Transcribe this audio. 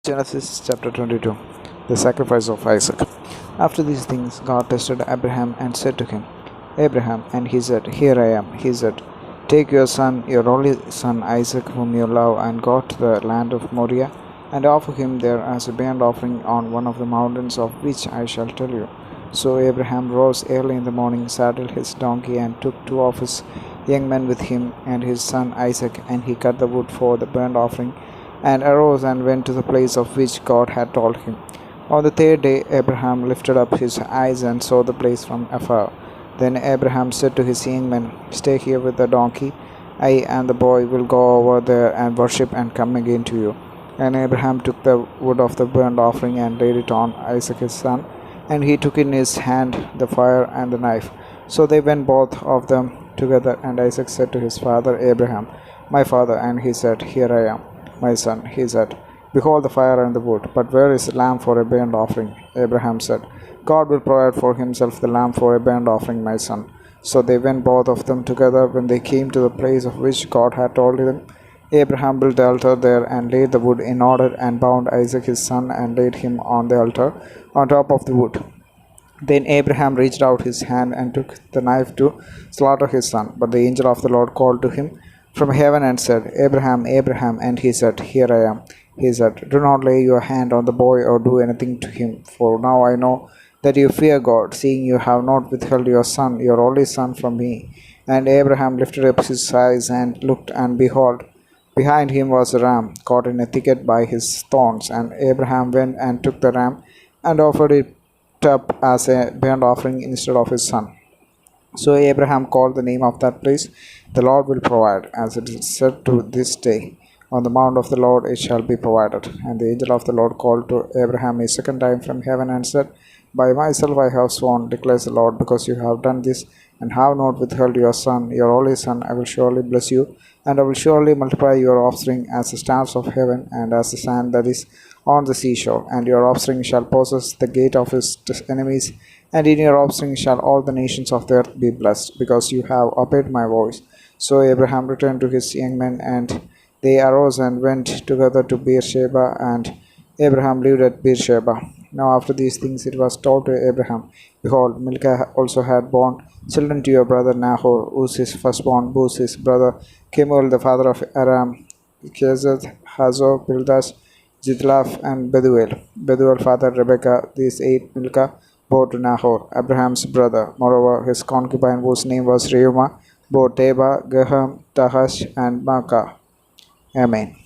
Genesis chapter 22. The sacrifice of Isaac. After these things, God tested Abraham and said to him, Abraham, and he said, Here I am. He said, Take your son, your only son Isaac, whom you love, and go to the land of Moriah, and offer him there as a burnt offering on one of the mountains of which I shall tell you. So Abraham rose early in the morning, saddled his donkey, and took two of his young men with him, and his son Isaac, and he cut the wood for the burnt offering, and arose and went to the place of which God had told him. On the third day Abraham lifted up his eyes and saw the place from afar. Then Abraham said to his young men, Stay here with the donkey. I and the boy will go over there and worship and come again to you. And Abraham took the wood of the burnt offering and laid it on Isaac his son, and he took in his hand the fire and the knife. So they went both of them together, and Isaac said to his father Abraham, My father. And he said, Here I am. My son, he said, Behold the fire and the wood, but where is the lamb for a burnt offering? Abraham said, God will provide for himself the lamb for a burnt offering, my son. So they went both of them together. When they came to the place of which God had told them, Abraham built the altar there and laid the wood in order, and bound Isaac his son and laid him on the altar on top of the wood. Then Abraham reached out his hand and took the knife to slaughter his son. But the angel of the Lord called to him from heaven and said, Abraham, Abraham. And he said, Here I am. He said, Do not lay your hand on the boy or do anything to him, for now I know that you fear God, seeing you have not withheld your son, your only son, from me. And Abraham lifted up his eyes and looked, and behold, behind him was a ram caught in a thicket by his thorns. And Abraham went and took the ram and offered it up as a burnt offering instead of his son. So Abraham called the name of that place, The Lord will provide, as it is said to this day, On the mount of the Lord it shall be provided. And the angel of the Lord called to Abraham a second time from heaven and said, By myself I have sworn, declares the Lord, because you have done this, and have not withheld your son, your only son, I will surely bless you, and I will surely multiply your offspring as the stars of heaven, and as the sand that is on the seashore. And your offspring shall possess the gate of his enemies, and in your offspring shall all the nations of the earth be blessed, because you have obeyed my voice. So Abraham returned to his young men, and they arose and went together to Beersheba, and Abraham lived at Beersheba. Now after these things it was told to Abraham, Behold, Milcah also had borne children to your brother Nahor, Uz his firstborn, Buz his brother, Kemuel the father of Aram, Kezeth, Hazor, Pildash, Jidlaph, and Bethuel. Bethuel fathered Rebekah. These eight Milcah bore to Nahor, Abraham's brother. Moreover, his concubine, whose name was Reumah, bore Teba, Gaham, Tahash, and Maacah. Amen.